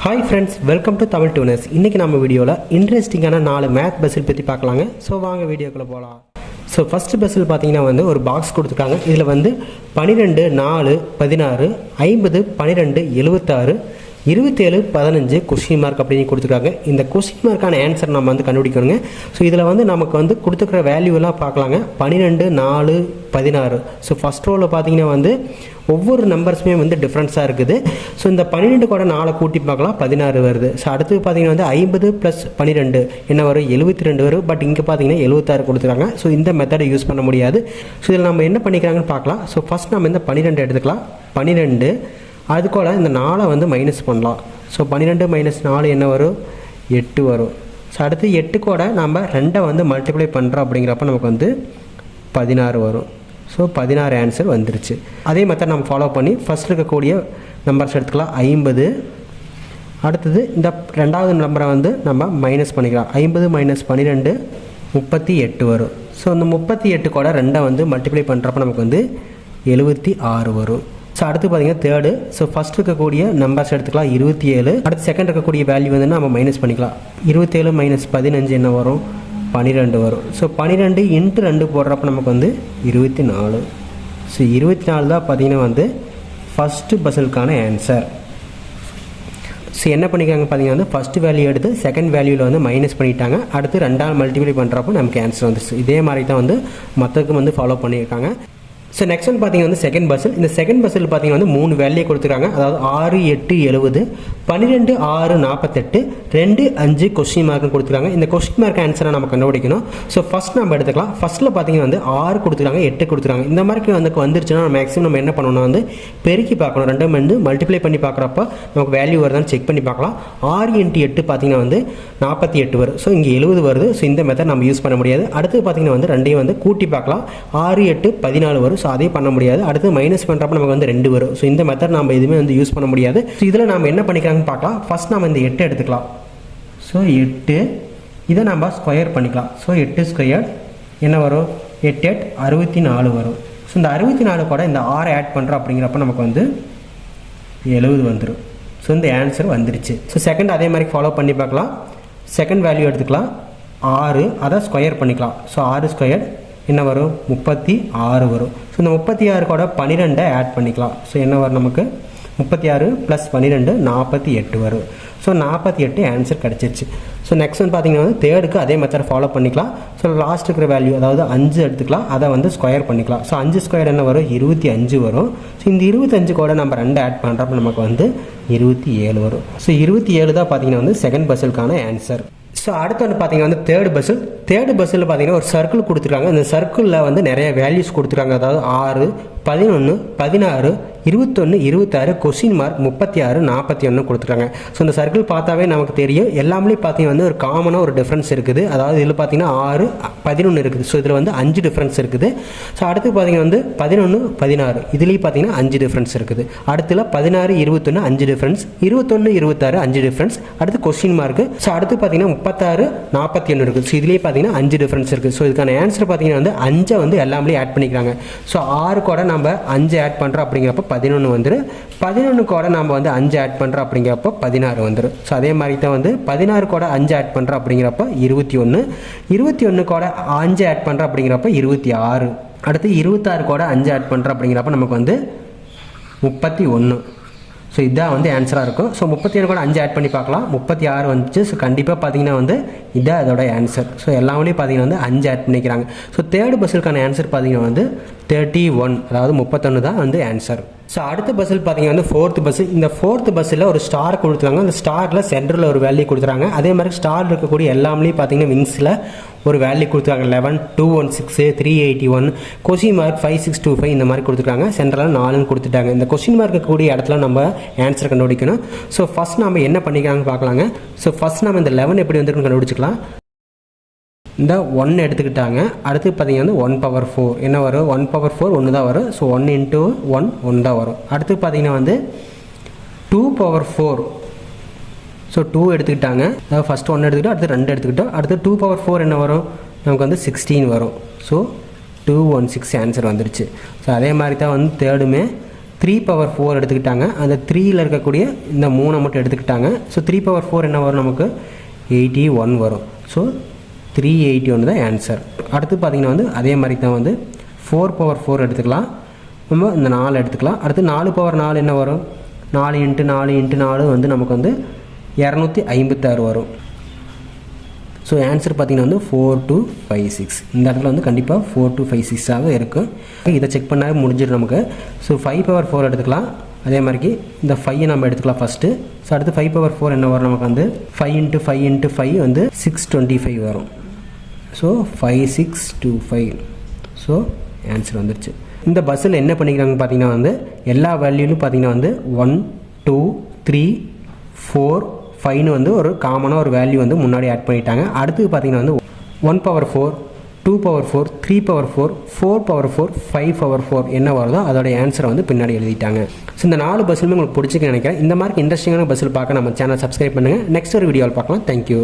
Hi friends, welcome to Tamil tuners. இன்றைக்கி நம்ம வீடியோவில் இன்ட்ரெஸ்டிங்கான 4 மேத் பசில் பற்றி பார்க்கலாங்க. ஸோ வாங்க வீடியோக்குள்ளே போகலாம். ஸோ ஃபஸ்ட்டு பசில் பார்த்தீங்கன்னா ஒரு பாக்ஸ் கொடுத்துருக்காங்க. இதில் 12, 4, 16, 50, 12, 76, 27, 15 கொஸ்டின் மார்க் அப்படின்னு கொடுத்துருக்காங்க. இந்த கொஸ்டின் மார்க்கான ஆன்சர் நம்ம கண்டுபிடிக்கணுங்க. ஸோ இதில் நமக்கு கொடுத்துருக்கிற வேல்யூலாம் பார்க்கலாங்க. 12, 4, 16. ஸோ ஃபஸ்ட் ரோவில் பார்த்தீங்கன்னா ஒவ்வொரு நம்பர்ஸுமே டிஃப்ரென்ஸாக இருக்குது. ஸோ இந்த 12 கூட 4 கூட்டி பார்க்கலாம், 16 வருது. ஸோ அடுத்து பார்த்தீங்கன்னா 50 + 12 என்ன வரும், 72 வரும். பட் இங்கே பார்த்தீங்கன்னா 76 கொடுத்துருக்காங்க. ஸோ இந்த மெத்தடை யூஸ் பண்ண முடியாது. ஸோ இதில் நம்ம என்ன பண்ணிக்கிறாங்கன்னு பார்க்கலாம். ஸோ ஃபஸ்ட் நம்ம இந்த 12 எடுத்துக்கலாம். 12 அது கூட இந்த 4 மைனஸ் பண்ணலாம். ஸோ 12 - 4 என்ன வரும், 8 வரும். ஸோ அடுத்து 8 கூட நம்ம 2 மல்டிப்ளை பண்ணுறோம். அப்படிங்கிறப்ப நமக்கு 16 வரும். ஸோ 16 ஆன்சர் வந்துருச்சு. அதே மெத்தட் நம்ம ஃபாலோ பண்ணி ஃபஸ்ட் இருக்கக்கூடிய நம்பர்ஸ் எடுத்துக்கலாம். 50 அடுத்தது இந்த ரெண்டாவது நம்பரை நம்ம மைனஸ் பண்ணிக்கலாம். 50 - 12 38 வரும். ஸோ இந்த 38 கூட 2 மல்டிப்ளை பண்ணுறப்ப நமக்கு 76 வரும். ஸோ அடுத்து பார்த்தீங்கன்னா தேர்டு. ஸோ ஃபஸ்ட் இருக்கக்கூடிய நம்பர்ஸ் எடுத்துக்கலாம். 27. அடுத்து செகண்ட் இருக்கக்கூடிய வேல்யூ நம்ம மைனஸ் பண்ணிக்கலாம். 27 - 15 என்ன வரும், 12 வரும். ஸோ 12 × 2 போடுறப்ப நமக்கு 24. ஸோ 24 தான் பார்த்தீங்கன்னா ஃபஸ்ட்டு பசிலுக்கான ஆன்சர். ஸோ என்ன பண்ணிக்காங்க பார்த்தீங்கன்னா ஃபஸ்ட்டு வேல்யூ எடுத்து செகண்ட் வேல்யூவில் மைனஸ் பண்ணிட்டாங்க. அடுத்து 2ஆல் மல்டிப்ளை பண்ணுறப்போ நமக்கு ஆன்சர் வந்துச்சு. இதே மாதிரி தான் மற்றதுக்கும் ஃபாலோ பண்ணியிருக்காங்க. ஸோ நெக்ஸ்ட் பார்த்தீங்கன்னா செகண்ட் பசில். இந்த செகண்ட் பசில் பார்த்தீங்கன்னா 3 வேல்யூ கொடுத்துருக்காங்க. அதாவது 6, 8, 70, 12, 6, 48, 2, 5 கொஸ்டின் மார்க்னு கொடுத்துருக்காங்க. இந்த கொஸ்டின் மார்க் ஆன்சரை நம்ம கண்டுபிடிக்கணும். ஸோ ஃபஸ்ட் நம்ம எடுத்துக்கலாம். ஃபஸ்ட்டில் பார்த்தீங்கன்னா 6 கொடுத்துருக்காங்க, 8 கொடுத்துருக்காங்க. இந்த மாதிரி வந்துருச்சுன்னா மேக்ஸிமம் நம்ம என்ன பண்ணணும்னா பெருக்கி பார்க்கணும். 2 மல்டிப்ளை பண்ணி பார்க்குறப்ப நமக்கு வேல்யூ வருதான்னு செக் பண்ணி பார்க்கலாம். 6 × 8 பார்த்தீங்கன்னா 48 வரும். ஸோ இங்கே 70 வருது. ஸோ இந்த மெத்தட் நம்ம யூஸ் பண்ண முடியாது. அடுத்து பார்த்தீங்கன்னா 2ஐயும் கூட்டி பார்க்கலாம். 6, 8, 14 வரும். ஸோ அதே பண்ண முடியாது. அடுத்து மைனஸ் பண்ணுறப்ப நமக்கு 2 வரும். ஸோ இந்த மெத்தட் நம்ம எதுவுமே யூஸ் பண்ண முடியாது. ஸோ இதில் நம்ம என்ன பண்ணிக்கிறாங்கன்னு பார்க்கலாம். ஃபர்ஸ்ட் நம்ம இந்த 8 எடுத்துக்கலாம். ஸோ 8 இதை நம்ம ஸ்கொயர் பண்ணிக்கலாம். ஸோ 8 ஸ்கொயர் என்ன வரும், 8, 8, 64 வரும். ஸோ இந்த 64 கூட இந்த 6 ஆட் பண்ணுறோம். அப்படிங்கிறப்ப நமக்கு 70 வந்துடும். ஸோ இந்த ஆன்சர் வந்துருச்சு. ஸோ செகண்ட் அதே மாதிரி ஃபாலோ பண்ணி பார்க்கலாம். செகண்ட் வேல்யூ எடுத்துக்கலாம். 6 அதை ஸ்கொயர் பண்ணிக்கலாம். ஸோ 6 ஸ்கொயர் என்ன வரும், 36 வரும். ஸோ இந்த 36 கூட 12 ஆட் பண்ணிக்கலாம். ஸோ என்ன வரும், நமக்கு 36 + 12 48 வரும். ஸோ 48 ஆன்சர் கிடச்சிருச்சு. ஸோ நெக்ஸ்ட் பார்த்தீங்கன்னா தேர்டுக்கு அதே மெத்தட் ஃபாலோ பண்ணிக்கலாம். ஸோ லாஸ்ட் இருக்கிற வேல்யூ அதாவது 5 எடுத்துக்கலாம். அதை ஸ்கொயர் பண்ணிக்கலாம். ஸோ 5 ஸ்கொயர் என்ன வரும், 25 வரும். ஸோ இந்த 25 கூட நம்ம 2 ஆட் பண்ணுறப்ப நமக்கு 27 வரும். ஸோ 27 தான் பார்த்தீங்கன்னா செகண்ட் பசிலுக்கான ஆன்சர். ஸோ அடுத்து பார்த்தீங்கன்னா தேர்டு பஸ்ஸில். தேர்டு பஸ்ஸில் பார்த்தீங்கன்னா ஒரு சர்க்கிள் கொடுத்துருக்காங்க. இந்த சர்க்கிளில் நிறைய வேல்யூஸ் கொடுத்துருக்காங்க. அதாவது 6, 11, 16, 21, 26 கொஸ்டின் மார்க் 36, 41 கொடுத்துருக்காங்க. ஸோ இந்த சர்க்கிள் பார்த்தாவே நமக்கு தெரியும். எல்லாமே பார்த்தீங்கன்னா ஒரு காமனாக ஒரு டிஃப்ரென்ஸ் இருக்குது. அதாவது இதில் பார்த்தீங்கன்னா 6, 11 இருக்குது. ஸோ இதில் 5 டிஃப்ரென்ஸ் இருக்குது. ஸோ அடுத்து பார்த்தீங்கன்னா 11, 16 இதுலேயும் பார்த்தீங்கன்னா 5 டிஃப்ரென்ஸ் இருக்குது. அடுத்துல 16, 21 5 டிஃப்ரென்ஸ், 21, 26 5 டிஃப்ரென்ஸ். அடுத்து கொஸ்டின் மார்க். ஸோ அடுத்து பார்த்தீங்கன்னா 36, 41 இருக்குது. ஸோ இதுலேயே பார்த்தீங்கன்னா 5 டிஃப்ரென்ஸ் இருக்குது. ஸோ இதுக்கான ஆன்சர் பார்த்தீங்கன்னா 5 எல்லாமே ஆட் பண்ணிக்கிறாங்க. ஸோ 6 கூட நம்ம 5 ஆட் பண்ணுறோம். அப்படிங்கிறப்ப 11 வந்துடும். 11 கூட நம்ம 5 ஆட் பண்ணுறோம். அப்படிங்கிறப்ப 16 வந்துடும். ஸோ அதே மாதிரி தான் 16 கூட 5 ஆட் பண்ணுறோம். அப்படிங்கிறப்ப 21, 21 கூட 5 ஆட் பண்ணுறோம். அப்படிங்கிறப்ப 26. அடுத்து 26 கூட 5 ஆட் பண்ணுறோம். அப்படிங்கிறப்ப நமக்கு 31. ஸோ இதுதான் ஆன்சராக இருக்கும். ஸோ 37 கூட 5 ஆட் பண்ணி பார்க்கலாம். 36 வந்துச்சு. ஸோ கண்டிப்பாக பார்த்தீங்கன்னா இதுதான் அதோட ஆன்சர். ஸோ எல்லாமே பார்த்தீங்கன்னா 5 ஆட் பண்ணிக்கிறாங்க. ஸோ தேர்டு பஸ்ஸுக்கான ஆன்சர் பார்த்தீங்கன்னா 31, அதாவது 31 தான் ஆன்சர். ஸோ அடுத்த பஸ்ஸில் பார்த்தீங்கன்னா ஃபோர்த் பஸ்ஸு. இந்த ஃபோர்த் பஸ்ஸில் ஒரு ஸ்டார் கொடுத்துருக்காங்க. அந்த ஸ்டாரில் சென்டரில் ஒரு வேல்யூ கொடுத்துறாங்க. அதே மாதிரி ஸ்டார் இருக்கக்கூடிய எல்லாமே பார்த்தீங்கன்னா விங்ஸில் ஒரு வேல்யூ கொடுத்துருக்காங்க. 11, 216, 381 கொஸ்டின் மார்க் 5625 இந்த மாதிரி கொடுத்துருக்காங்க. சென்டரில் 4 கொடுத்துட்டாங்க. இந்த கொஸ்டின் மார்க் இருக்கக்கூடிய இடத்துல நம்ம ஆன்சர் கண்டுபிடிக்கணும். ஸோ ஃபஸ்ட் நம்ம என்ன பண்ணிக்கிறாங்க பார்க்கலாங்க. ஸோ ஃபஸ்ட் நம்ம இந்த 11 எப்படி வந்துருக்குன்னு கண்டுபிடிச்சிக்கலாம். இந்த 1 எடுத்துக்கிட்டாங்க. அடுத்து பார்த்தீங்கன்னா 1/4 என்ன வரும், 1/4 1 தான் வரும். ஸோ 1 × 1 1 தான் வரும். அடுத்து பார்த்தீங்கன்னா 2/4. ஸோ 2 எடுத்துக்கிட்டாங்க. அதாவது ஃபஸ்ட் 1 எடுத்துக்கிட்டோம், அடுத்து 2 எடுத்துக்கிட்டோம். அடுத்து 2/4 என்ன வரும், நமக்கு 16 வரும். ஸோ 216 ஆன்சர் வந்துருச்சு. ஸோ அதே மாதிரி தான் தேர்டுமே 3 பவர் 4 எடுத்துக்கிட்டாங்க. அந்த 3ல் இருக்கக்கூடிய இந்த 3 மட்டும் எடுத்துக்கிட்டாங்க. ஸோ 3 பவர் 4 என்ன வரும் நமக்கு 81 வரும். ஸோ 381 தான் ஆன்சர். அடுத்து பார்த்திங்கன்னா வந்து அதே மாதிரி தான் வந்து 4 பவர் 4 எடுத்துக்கலாம். நம்ம இந்த 4 எடுத்துக்கலாம். அடுத்து 4 பவர் 4 என்ன வரும் 4 × 4 × 4 வந்து நமக்கு வந்து 256 வரும். ஸோ ஆன்சர் பார்த்திங்கன்னா வந்து 4256. இந்த இடத்துல வந்து கண்டிப்பாக 4256ஆக இருக்கும். இதை செக் பண்ணாவே முடிஞ்சிடும் நமக்கு. ஸோ 5 பவர் 4 எடுத்துக்கலாம். அதே மாதிரிக்கு இந்த 5 நம்ம எடுத்துக்கலாம் ஃபஸ்ட்டு. ஸோ அடுத்து 5 பவர் 4 என்ன வரும் நமக்கு வந்து 5 × 5 × 5 வந்து 625 வரும். ஸோ 5625. ஸோ ஆன்சர் வந்துருச்சு. இந்த பஸ்ஸில் என்ன பண்ணிக்கிறாங்க பார்த்தீங்கன்னா வந்து எல்லா வேல்யூலும் பார்த்தீங்கன்னா வந்து 1 2 3 4 5ன்னு வந்து ஒரு காமனாக ஒரு வேல்யூ வந்து முன்னாடி ஆட் பண்ணிட்டாங்க. அடுத்து பார்த்தீங்கன்னா வந்து 1 power 4 2 power 4 3 power 4 4 power 4 5 power 4 என்ன வருதோ அதோட ஆன்சரை வந்து பின்னாடி எழுதிட்டாங்க. ஸோ இந்த 4 பஸ்ஸுமே உங்களுக்கு பிடிச்சிக்க நினைக்கிறேன். இந்த மாதிரி இன்ட்ரெஸ்டிங்கான பஸ்ஸில் பார்க்க நம்ம சேனல் சப்ஸ்கிரைப் பண்ணுங்கள். நெக்ஸ்ட் ஒரு வீடியோவில் பார்க்கலாம். தேங்க்யூ.